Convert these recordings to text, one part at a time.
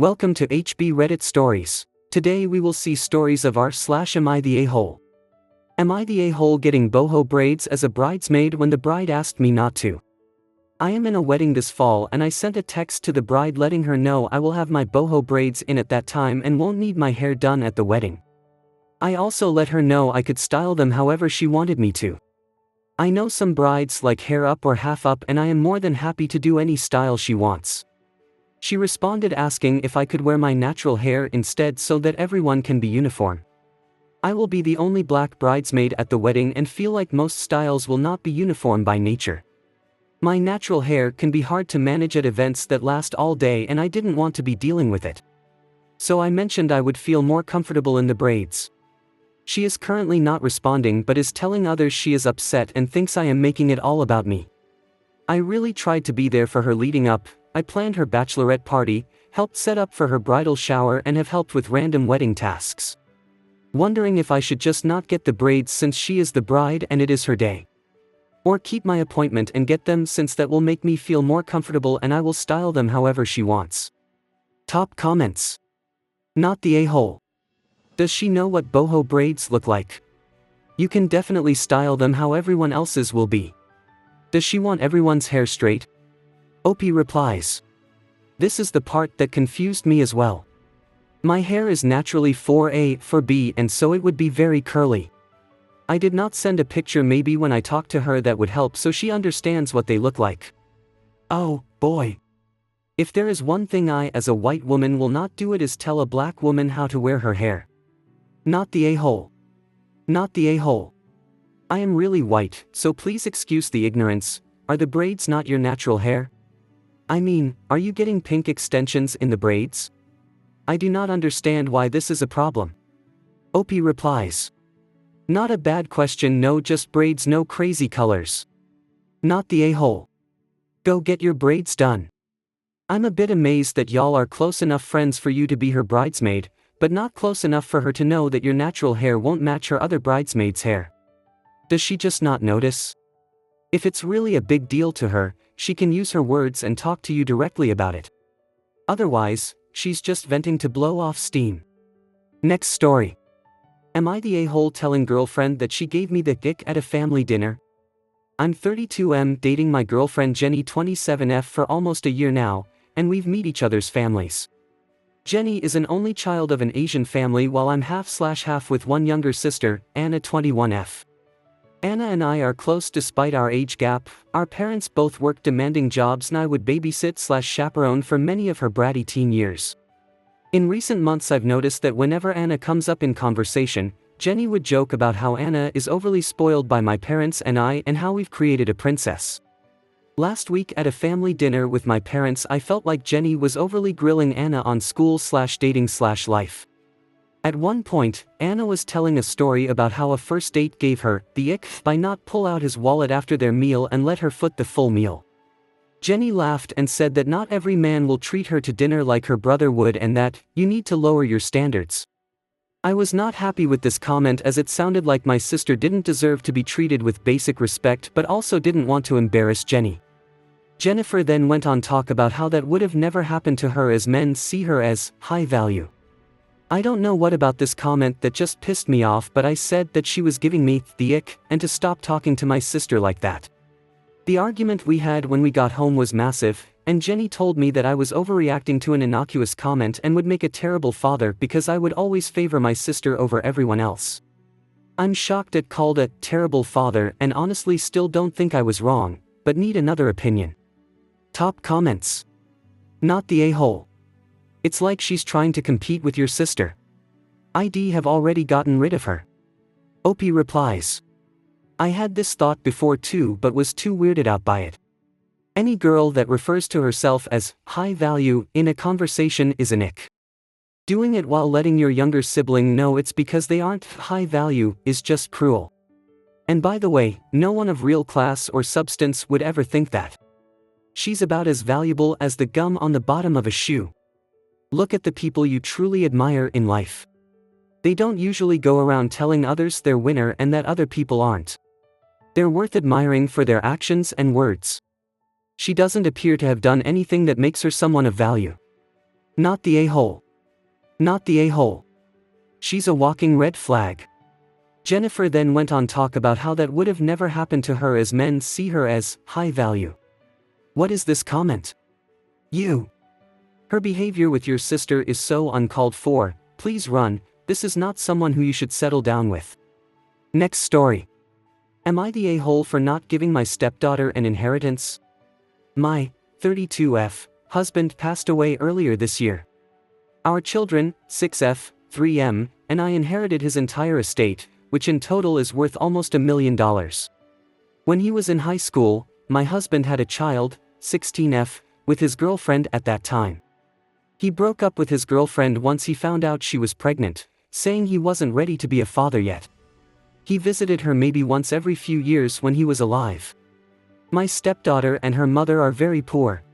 Welcome to HB Reddit Stories. Today we will see stories of r/am I the a-hole. Am I the a-hole getting boho braids as a bridesmaid when the bride asked me not to? I am in a wedding this fall and I sent a text to the bride letting her know I will have my boho braids in at that time and won't need my hair done at the wedding. I also let her know I could style them however she wanted me to. I know some brides like hair up or half up and I am more than happy to do any style she wants. She responded asking if I could wear my natural hair instead so that everyone can be uniform. I will be the only black bridesmaid at the wedding and feel like most styles will not be uniform by nature. My natural hair can be hard to manage at events that last all day and I didn't want to be dealing with it. So I mentioned I would feel more comfortable in the braids. She is currently not responding but is telling others she is upset and thinks I am making it all about me. I really tried to be there for her leading up. I planned her bachelorette party, helped set up for her bridal shower and have helped with random wedding tasks. Wondering if I should just not get the braids since she is the bride and it is her day. Or keep my appointment and get them since that will make me feel more comfortable and I will style them however she wants. Top comments. Not the a-hole. Does she know what boho braids look like? You can definitely style them how everyone else's will be. Does she want everyone's hair straight? OP replies. This is the part that confused me as well. My hair is naturally 4A for B and so it would be very curly. I did not send a picture, maybe when I talk to her that would help so she understands what they look like. Oh, boy. If there is one thing I as a white woman will not do it is tell a black woman how to wear her hair. Not the a-hole. Not the a-hole. I am really white, so please excuse the ignorance. Are the braids not your natural hair? I mean, are you getting pink extensions in the braids? I do not understand why this is a problem. OP replies. Not a bad question, no, just braids, no crazy colors. Not the a-hole. Go get your braids done. I'm a bit amazed that y'all are close enough friends for you to be her bridesmaid, but not close enough for her to know that your natural hair won't match her other bridesmaids' hair. Does she just not notice? If it's really a big deal to her, she can use her words and talk to you directly about it. Otherwise, she's just venting to blow off steam. Next story. Am I the a-hole telling girlfriend that she gave me the ick at a family dinner? I'm 32M, dating my girlfriend Jenny 27F for almost a year now, and we've met each other's families. Jenny is an only child of an Asian family while I'm half/half with one younger sister, Anna 21F. Anna and I are close despite our age gap. Our parents both work demanding jobs and I would babysit/chaperone for many of her bratty teen years. In recent months I've noticed that whenever Anna comes up in conversation, Jenny would joke about how Anna is overly spoiled by my parents and I and how we've created a princess. Last week at a family dinner with my parents I felt like Jenny was overly grilling Anna on school/dating/life. At one point, Anna was telling a story about how a first date gave her the ick by not pull out his wallet after their meal and let her foot the full meal. Jenny laughed and said that not every man will treat her to dinner like her brother would and that, you need to lower your standards. I was not happy with this comment as it sounded like my sister didn't deserve to be treated with basic respect but also didn't want to embarrass Jenny. Jennifer then went on talk about how that would have never happened to her as men see her as high value. I don't know what about this comment that just pissed me off, but I said that she was giving me the ick and to stop talking to my sister like that. The argument we had when we got home was massive, and Jenny told me that I was overreacting to an innocuous comment and would make a terrible father because I would always favor my sister over everyone else. I'm shocked at called a terrible father and honestly still don't think I was wrong, but need another opinion. Top comments. Not the a-hole. It's like she's trying to compete with your sister. I'd have already gotten rid of her. OP replies. I had this thought before too but was too weirded out by it. Any girl that refers to herself as high value in a conversation is an ick. Doing it while letting your younger sibling know it's because they aren't high value is just cruel. And by the way, no one of real class or substance would ever think that. She's about as valuable as the gum on the bottom of a shoe. Look at the people you truly admire in life. They don't usually go around telling others they're winner and that other people aren't. They're worth admiring for their actions and words. She doesn't appear to have done anything that makes her someone of value. Not the a-hole. Not the a-hole. She's a walking red flag. Jennifer then went on talk about how that would have never happened to her as men see her as high value. What is this comment? Her behavior with your sister is so uncalled for. Please run. This is not someone who you should settle down with. Next story. Am I the a-hole for not giving my stepdaughter an inheritance? My 32F husband passed away earlier this year. Our children, 6F, 3M, and I inherited his entire estate, which in total is worth almost $1 million. When he was in high school, my husband had a child, 16F, with his girlfriend at that time. He broke up with his girlfriend once he found out she was pregnant, saying he wasn't ready to be a father yet. He visited her maybe once every few years when he was alive. My stepdaughter and her mother are very poor.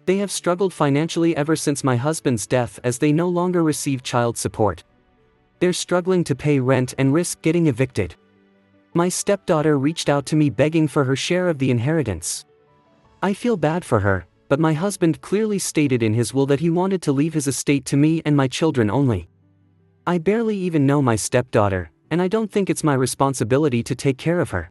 They have struggled financially ever since my husband's death as they no longer receive child support. They're struggling to pay rent and risk getting evicted. My stepdaughter reached out to me begging for her share of the inheritance. I feel bad for her, but my husband clearly stated in his will that he wanted to leave his estate to me and my children only. I barely even know my stepdaughter, and I don't think it's my responsibility to take care of her.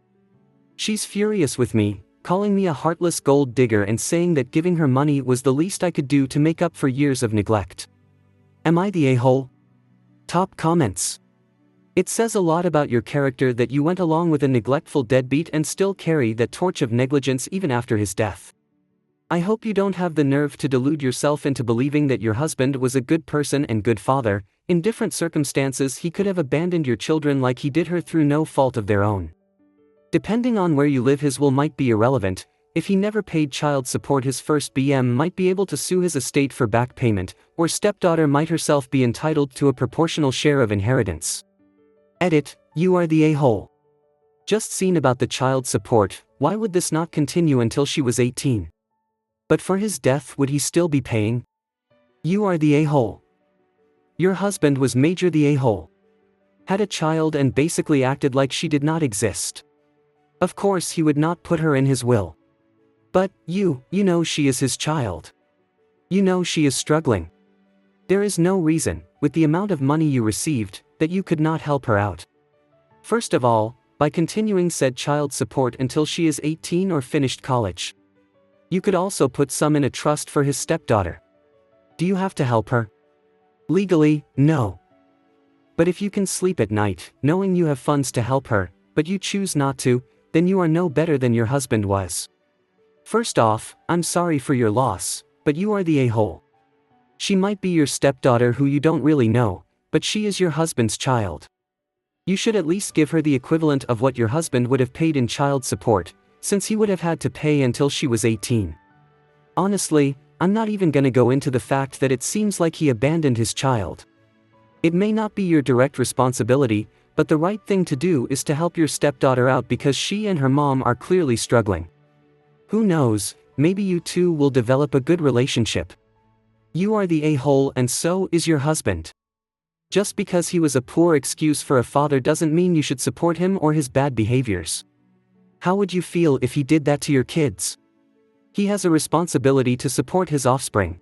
She's furious with me, calling me a heartless gold digger and saying that giving her money was the least I could do to make up for years of neglect. Am I the a-hole? Top comments. It says a lot about your character that you went along with a neglectful deadbeat and still carry that torch of negligence even after his death. I hope you don't have the nerve to delude yourself into believing that your husband was a good person and good father. In different circumstances he could have abandoned your children like he did her through no fault of their own. Depending on where you live, his will might be irrelevant. If he never paid child support, his first BM might be able to sue his estate for back payment, or stepdaughter might herself be entitled to a proportional share of inheritance. Edit, you are the a-hole. Just seen about the child support, why would this not continue until she was 18? But for his death, would he still be paying? You are the a-hole. Your husband was major the a-hole. Had a child and basically acted like she did not exist. Of course he would not put her in his will. But, you know she is his child. You know she is struggling. There is no reason, with the amount of money you received, that you could not help her out. First of all, by continuing said child support until she is 18 or finished college. You could also put some in a trust for his stepdaughter. Do you have to help her? Legally, no. But if you can sleep at night, knowing you have funds to help her, but you choose not to, then you are no better than your husband was. First off, I'm sorry for your loss, but you are the a-hole. She might be your stepdaughter who you don't really know, but she is your husband's child. You should at least give her the equivalent of what your husband would have paid in child support, since he would have had to pay until she was 18. Honestly, I'm not even gonna go into the fact that it seems like he abandoned his child. It may not be your direct responsibility, but the right thing to do is to help your stepdaughter out because she and her mom are clearly struggling. Who knows, maybe you two will develop a good relationship. You are the a-hole and so is your husband. Just because he was a poor excuse for a father doesn't mean you should support him or his bad behaviors. How would you feel if he did that to your kids? He has a responsibility to support his offspring.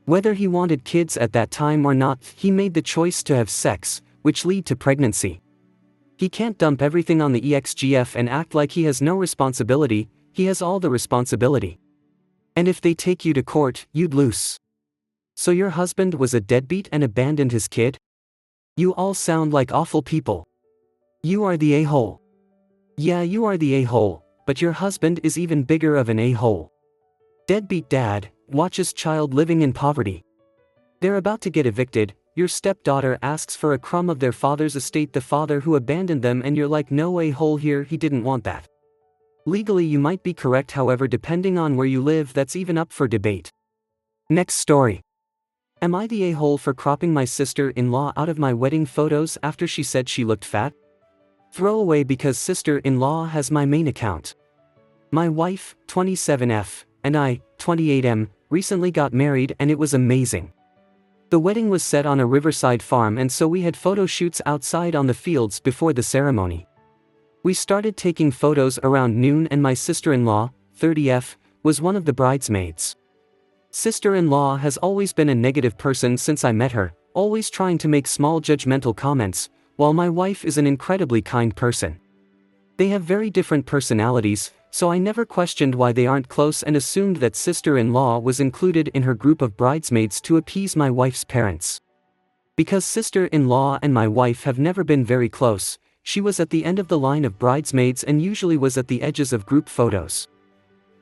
Whether he wanted kids at that time or not, he made the choice to have sex, which lead to pregnancy. He can't dump everything on the EXGF and act like he has no responsibility. He has all the responsibility. And if they take you to court, you'd lose. So your husband was a deadbeat and abandoned his kid? You all sound like awful people. You are the a-hole. Yeah, you are the a-hole, but your husband is even bigger of an a-hole. Deadbeat dad, watches child living in poverty. They're about to get evicted, your stepdaughter asks for a crumb of their father's estate, the father who abandoned them, and you're like, no a-hole here, he didn't want that. Legally you might be correct, however depending on where you live that's even up for debate. Next story. Am I the a-hole for cropping my sister-in-law out of my wedding photos after she said she looked fat? Throwaway because sister-in-law has my main account. My wife, 27F, and I, 28M, recently got married and it was amazing. The wedding was set on a riverside farm and so we had photo shoots outside on the fields before the ceremony. We started taking photos around noon and my sister-in-law, 30F, was one of the bridesmaids. Sister-in-law has always been a negative person since I met her, always trying to make small judgmental comments, while my wife is an incredibly kind person. They have very different personalities, so I never questioned why they aren't close and assumed that sister-in-law was included in her group of bridesmaids to appease my wife's parents. Because sister-in-law and my wife have never been very close, she was at the end of the line of bridesmaids and usually was at the edges of group photos.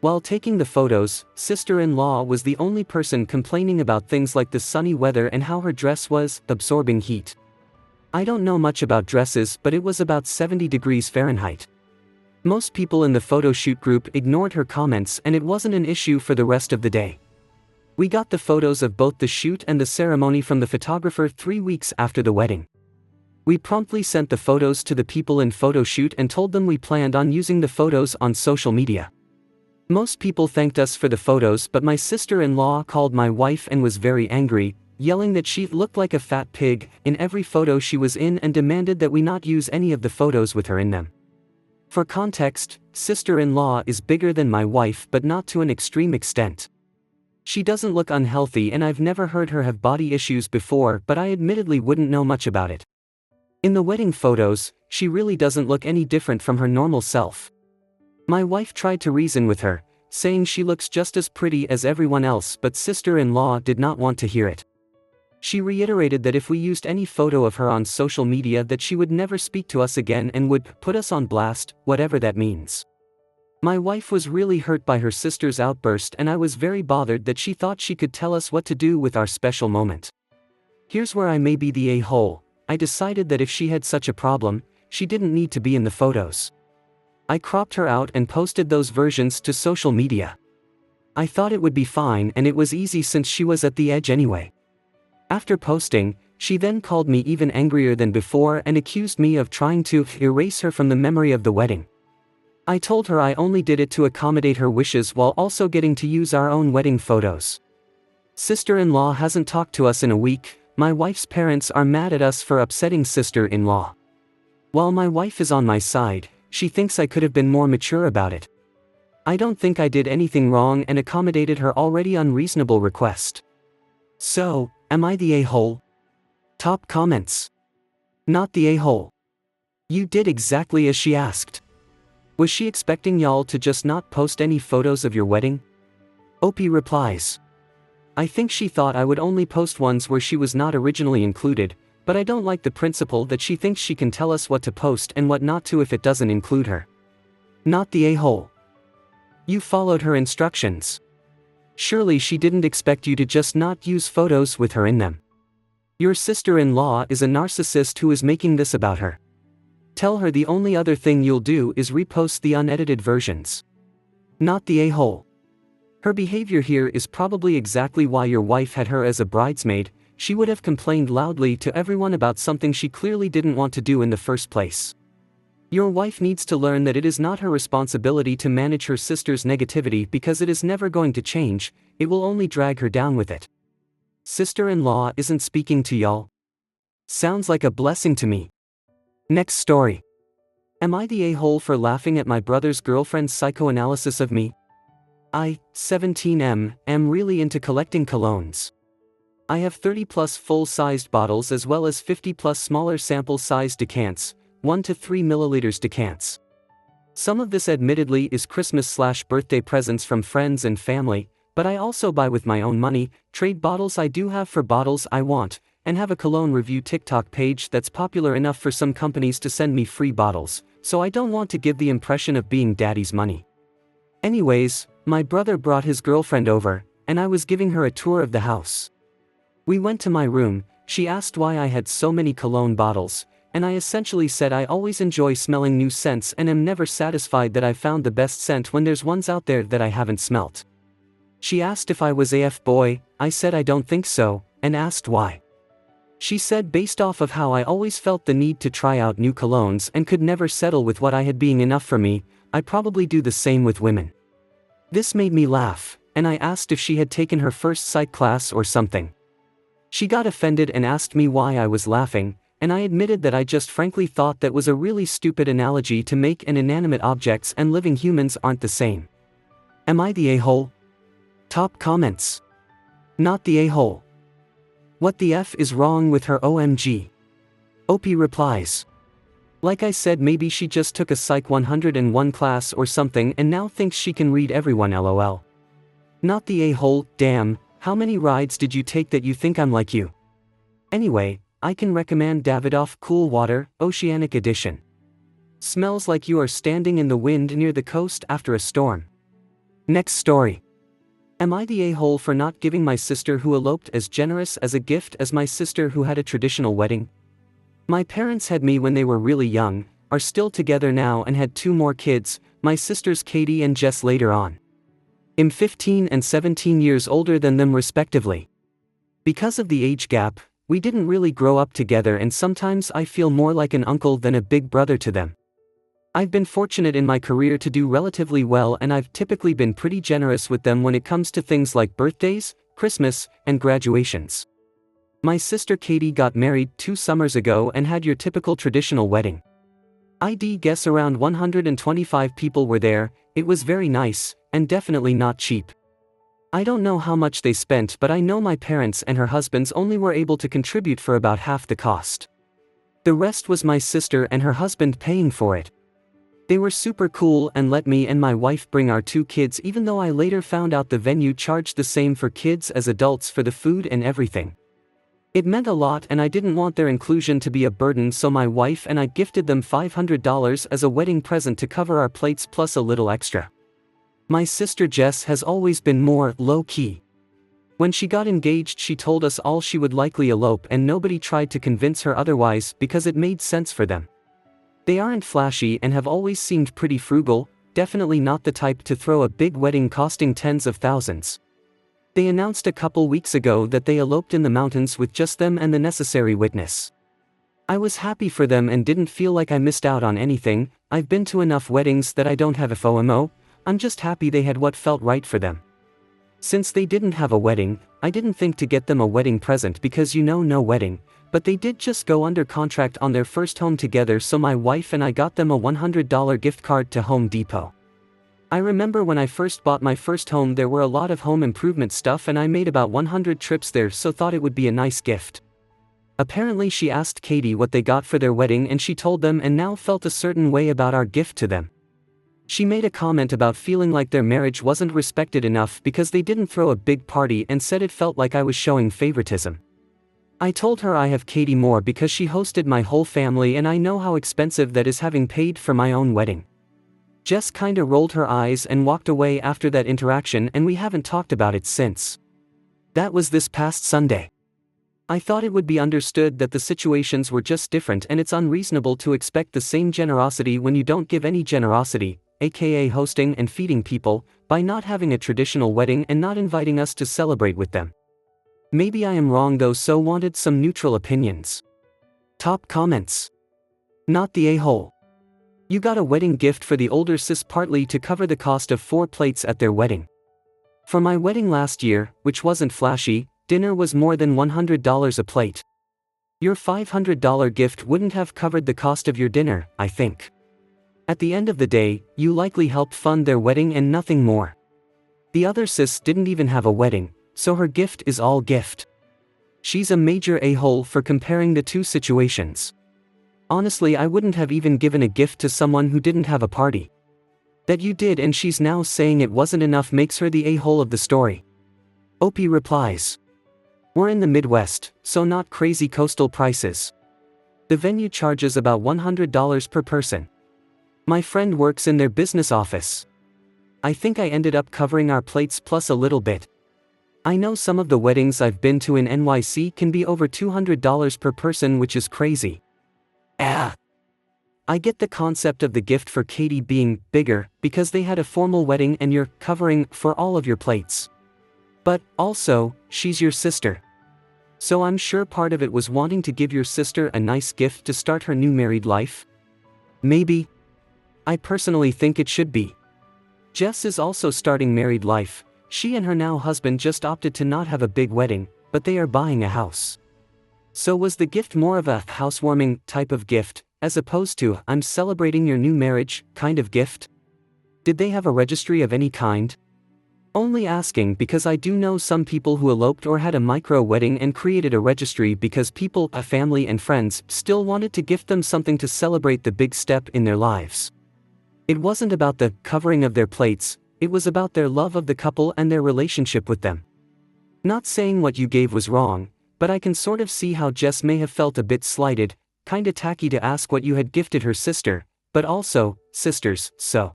While taking the photos, sister-in-law was the only person complaining about things like the sunny weather and how her dress was absorbing heat. I don't know much about dresses, but it was about 70 degrees Fahrenheit. Most people in the photo shoot group ignored her comments and it wasn't an issue for the rest of the day. We got the photos of both the shoot and the ceremony from the photographer 3 weeks after the wedding. We promptly sent the photos to the people in photo shoot and told them we planned on using the photos on social media. Most people thanked us for the photos, but my sister-in-law called my wife and was very angry, yelling that she looked like a fat pig in every photo she was in and demanded that we not use any of the photos with her in them. For context, sister-in-law is bigger than my wife but not to an extreme extent. She doesn't look unhealthy and I've never heard her have body issues before, but I admittedly wouldn't know much about it. In the wedding photos, she really doesn't look any different from her normal self. My wife tried to reason with her, saying she looks just as pretty as everyone else, but sister-in-law did not want to hear it. She reiterated that if we used any photo of her on social media that she would never speak to us again and would put us on blast, whatever that means. My wife was really hurt by her sister's outburst and I was very bothered that she thought she could tell us what to do with our special moment. Here's where I may be the a-hole. I decided that if she had such a problem, she didn't need to be in the photos. I cropped her out and posted those versions to social media. I thought it would be fine and it was easy since she was at the edge anyway. After posting, she then called me even angrier than before and accused me of trying to erase her from the memory of the wedding. I told her I only did it to accommodate her wishes while also getting to use our own wedding photos. Sister-in-law hasn't talked to us in a week. My wife's parents are mad at us for upsetting sister-in-law. While my wife is on my side, she thinks I could have been more mature about it. I don't think I did anything wrong and accommodated her already unreasonable request. So, am I the a-hole? Top comments. Not the a-hole. You did exactly as she asked. Was she expecting y'all to just not post any photos of your wedding? Opie replies. I think she thought I would only post ones where she was not originally included, but I don't like the principle that she thinks she can tell us what to post and what not to if it doesn't include her. Not the a-hole. You followed her instructions. Surely she didn't expect you to just not use photos with her in them. Your sister-in-law is a narcissist who is making this about her. Tell her the only other thing you'll do is repost the unedited versions. Not the a-hole. Her behavior here is probably exactly why your wife had her as a bridesmaid. She would have complained loudly to everyone about something she clearly didn't want to do in the first place. Your wife needs to learn that it is not her responsibility to manage her sister's negativity because it is never going to change, it will only drag her down with it. Sister-in-law isn't speaking to y'all? Sounds like a blessing to me. Next story. Am I the a-hole for laughing at my brother's girlfriend's psychoanalysis of me? I, 17M, am really into collecting colognes. I have 30 plus full-sized bottles as well as 50 plus smaller sample-sized decants, 1 to 3 milliliters decants. Some of this admittedly is Christmas/birthday presents from friends and family, but I also buy with my own money, trade bottles I do have for bottles I want, and have a cologne review TikTok page that's popular enough for some companies to send me free bottles, so I don't want to give the impression of being daddy's money. Anyways, my brother brought his girlfriend over, and I was giving her a tour of the house. We went to my room, she asked why I had so many cologne bottles, and I essentially said I always enjoy smelling new scents and am never satisfied that I found the best scent when there's ones out there that I haven't smelt. She asked if I was a F-boy, I said I don't think so, and asked why. She said based off of how I always felt the need to try out new colognes and could never settle with what I had being enough for me, I probably do the same with women. This made me laugh, and I asked if she had taken her first psych class or something. She got offended and asked me why I was laughing, and I admitted that I just frankly thought that was a really stupid analogy to make, and inanimate objects and living humans aren't the same. Am I the a-hole? Top comments. Not the a-hole. What the F is wrong with her OMG? OP replies. Like I said, maybe she just took a Psych 101 class or something and now thinks she can read everyone lol. Not the a-hole. Damn, how many rides did you take that you think I'm like you? Anyway, I can recommend Davidoff Cool Water, Oceanic Edition. Smells like you are standing in the wind near the coast after a storm. Next story. Am I the a-hole for not giving my sister who eloped as generous as a gift as my sister who had a traditional wedding? My parents had me when they were really young, are still together now and had 2 more kids, my sisters Katie and Jess later on. I'm 15 and 17 years older than them respectively. Because of the age gap, we didn't really grow up together and sometimes I feel more like an uncle than a big brother to them. I've been fortunate in my career to do relatively well and I've typically been pretty generous with them when it comes to things like birthdays, Christmas, and graduations. My sister Katie got married 2 summers ago and had your typical traditional wedding. I'd guess around 125 people were there. It was very nice, and definitely not cheap. I don't know how much they spent, but I know my parents and her husbands only were able to contribute for about half the cost. The rest was my sister and her husband paying for it. They were super cool and let me and my wife bring our 2 kids, even though I later found out the venue charged the same for kids as adults for the food and everything. It meant a lot and I didn't want their inclusion to be a burden, so my wife and I gifted them $500 as a wedding present to cover our plates plus a little extra. My sister Jess has always been more low-key. When she got engaged she told us all she would likely elope and nobody tried to convince her otherwise because it made sense for them. They aren't flashy and have always seemed pretty frugal, definitely not the type to throw a big wedding costing tens of thousands. They announced a couple weeks ago that they eloped in the mountains with just them and the necessary witness. I was happy for them and didn't feel like I missed out on anything. I've been to enough weddings that I don't have FOMO, I'm just happy they had what felt right for them. Since they didn't have a wedding, I didn't think to get them a wedding present because no wedding, but they did just go under contract on their first home together, so my wife and I got them a $100 gift card to Home Depot. I remember when I first bought my first home there were a lot of home improvement stuff and I made about 100 trips there, so thought it would be a nice gift. Apparently she asked Katie what they got for their wedding and she told them and now felt a certain way about our gift to them. She made a comment about feeling like their marriage wasn't respected enough because they didn't throw a big party and said it felt like I was showing favoritism. I told her I have Katie more because she hosted my whole family and I know how expensive that is, having paid for my own wedding. Jess kinda rolled her eyes and walked away after that interaction and we haven't talked about it since. That was this past Sunday. I thought it would be understood that the situations were just different and it's unreasonable to expect the same generosity when you don't give any generosity, aka hosting and feeding people, by not having a traditional wedding and not inviting us to celebrate with them. Maybe I am wrong though, so wanted some neutral opinions. Top comments. Not the a-hole. You got a wedding gift for the older sis partly to cover the cost of 4 plates at their wedding. For my wedding last year, which wasn't flashy, dinner was more than $100 a plate. Your $500 gift wouldn't have covered the cost of your dinner, I think. At the end of the day, you likely helped fund their wedding and nothing more. The other sis didn't even have a wedding, so her gift is all gift. She's a major a-hole for comparing the 2 situations. Honestly, I wouldn't have even given a gift to someone who didn't have a party. That you did and she's now saying it wasn't enough makes her the a-hole of the story. OP replies. We're in the Midwest, so not crazy coastal prices. The venue charges about $100 per person. My friend works in their business office. I think I ended up covering our plates plus a little bit. I know some of the weddings I've been to in NYC can be over $200 per person, which is crazy. I get the concept of the gift for Katie being bigger because they had a formal wedding and you're covering for all of your plates. But, also, she's your sister. So I'm sure part of it was wanting to give your sister a nice gift to start her new married life? Maybe. I personally think it should be. Jess is also starting married life. She and her now husband just opted to not have a big wedding, but they are buying a house. So was the gift more of a housewarming type of gift, as opposed to I'm celebrating your new marriage kind of gift? Did they have a registry of any kind? Only asking because I do know some people who eloped or had a micro wedding and created a registry because people, family and friends, still wanted to gift them something to celebrate the big step in their lives. It wasn't about the covering of their plates, it was about their love of the couple and their relationship with them. Not saying what you gave was wrong, but I can sort of see how Jess may have felt a bit slighted, kinda tacky to ask what you had gifted her sister, but also, sisters, so.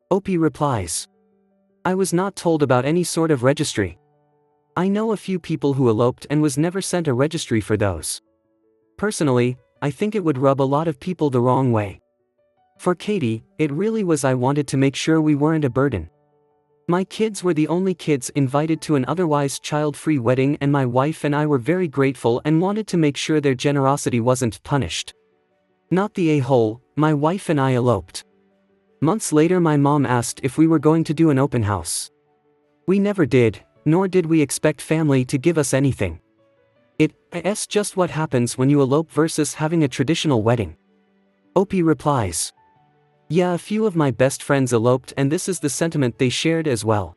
Opie replies. I was not told about any sort of registry. I know a few people who eloped and was never sent a registry for those. Personally, I think it would rub a lot of people the wrong way. For Katie, it really was. I wanted to make sure we weren't a burden. My kids were the only kids invited to an otherwise child-free wedding, and my wife and I were very grateful and wanted to make sure their generosity wasn't punished. Not the a-hole, my wife and I eloped. Months later my mom asked if we were going to do an open house. We never did, nor did we expect family to give us anything. It's just what happens when you elope versus having a traditional wedding. Opie replies. Yeah, a few of my best friends eloped and this is the sentiment they shared as well.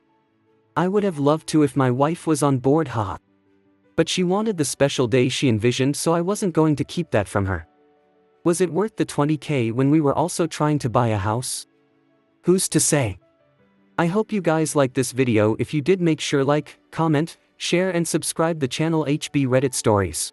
I would have loved to if my wife was on board, haha. But she wanted the special day she envisioned, so I wasn't going to keep that from her. Was it worth the $20,000 when we were also trying to buy a house? Who's to say? I hope you guys liked this video. If you did, make sure like, comment, share and subscribe the channel HB Reddit Stories.